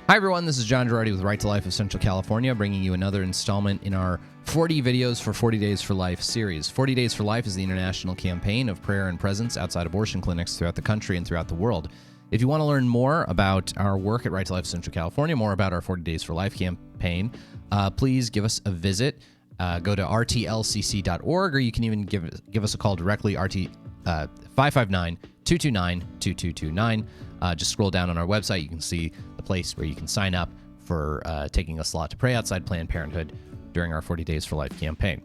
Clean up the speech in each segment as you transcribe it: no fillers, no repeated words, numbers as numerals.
Hi, everyone. This is John Girardi with Right to Life of Central California, bringing you another installment in our 40 videos for 40 Days for Life series. 40 Days for Life is the international campaign of prayer and presence outside abortion clinics throughout the country and throughout the world. If you want to learn more about our work at Right to Life of Central California, more about our 40 Days for Life campaign, please give us a visit. Go to rtlcc.org, or you can even give us a call directly, 559-229-2229. Just scroll down on our website. You can see the place where you can sign up for taking a slot to pray outside Planned Parenthood during our 40 Days for Life campaign.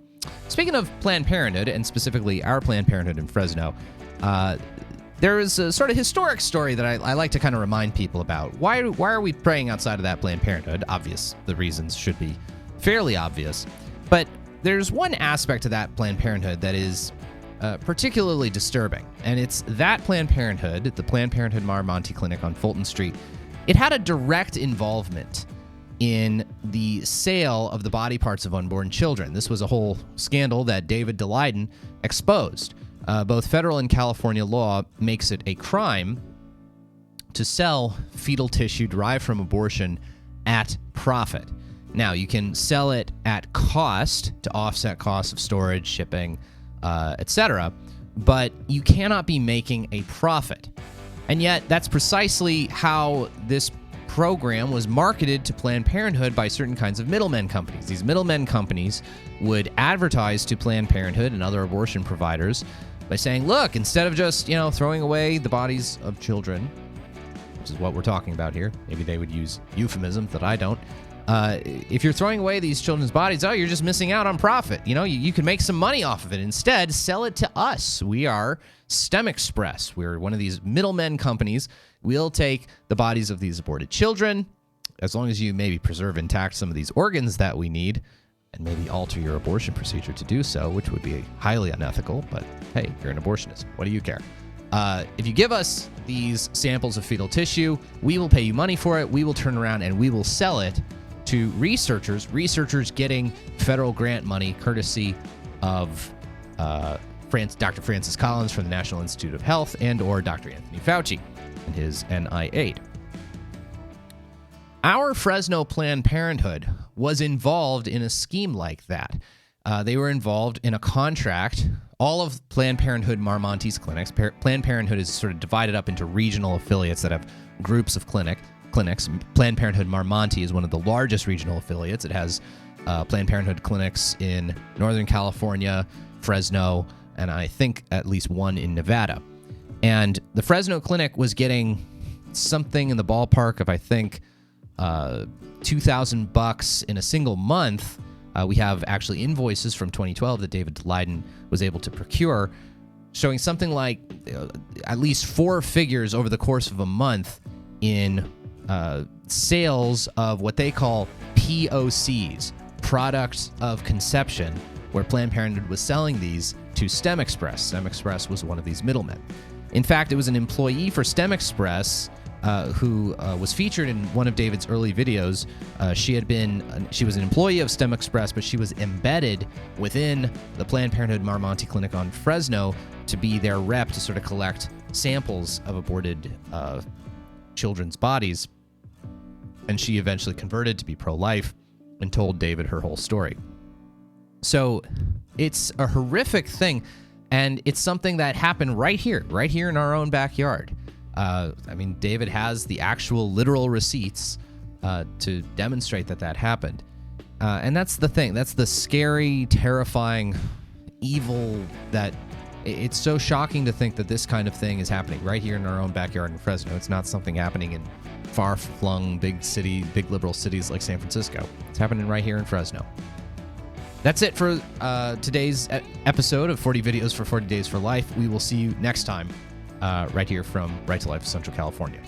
Speaking of Planned Parenthood, and specifically our Planned Parenthood in Fresno, there is a sort of historic story that I like to kind of remind people about. Why are we praying outside of that Planned Parenthood? Obvious. The reasons should be fairly obvious. But there's one aspect to that Planned Parenthood that is particularly disturbing, and it's that Planned Parenthood, the Planned Parenthood Marmonte Clinic on Fulton Street. It had a direct involvement in the sale of the body parts of unborn children. This was a whole scandal that David Daleiden exposed. Both federal and California law makes it a crime to sell fetal tissue derived from abortion at profit. Now, you can sell it at cost to offset costs of storage, shipping, etc., but you cannot be making a profit. And yet, that's precisely how this program was marketed to Planned Parenthood by certain kinds of middlemen companies. These middlemen companies would advertise to Planned Parenthood and other abortion providers by saying, look, instead of just, throwing away the bodies of children, which is what we're talking about here, maybe they would use euphemisms that I don't. If you're throwing away these children's bodies, you're just missing out on profit. You can make some money off of it. Instead, sell it to us. We are STEM Express. We're one of these middlemen companies. We'll take the bodies of these aborted children, as long as you maybe preserve intact some of these organs that we need, and maybe alter your abortion procedure to do so, which would be highly unethical. But hey, you're an abortionist. What do you care? If you give us these samples of fetal tissue, we will pay you money for it. We will turn around and we will sell it to researchers getting federal grant money courtesy of Dr. Francis Collins from the National Institute of Health and or Dr. Anthony Fauci and his NIH. Our Fresno Planned Parenthood was involved in a scheme like that. They were involved in a contract. All of Planned Parenthood Marmonte's clinics, Planned Parenthood is sort of divided up into regional affiliates that have groups of clinics. Planned Parenthood Marmonte is one of the largest regional affiliates. It has Planned Parenthood clinics in Northern California, Fresno, and I think at least one in Nevada. And the Fresno clinic was getting something in the ballpark of, I think, $2,000 in a single month. We have actually invoices from 2012 that David Daleiden was able to procure, showing something like at least four figures over the course of a month in sales of what they call POCs, products of conception, where Planned Parenthood was selling these to STEM Express. STEM Express was one of these middlemen. In fact, it was an employee for STEM Express who was featured in one of David's early videos. She was an employee of STEM Express, but she was embedded within the Planned Parenthood Marmonte Clinic on Fresno to be their rep to sort of collect samples of aborted children's bodies. And she eventually converted to be pro-life and told David her whole story. So it's a horrific thing, and it's something that happened right here in our own backyard. David has the actual literal receipts to demonstrate that happened. And that's the thing. That's the scary, terrifying evil that it's so shocking to think that this kind of thing is happening right here in our own backyard in Fresno. It's not something happening in far-flung big liberal cities like San Francisco. It's happening right here in Fresno. That's it for today's episode of 40 Videos for 40 Days for Life. We will see you next time right here from Right to Life of Central California.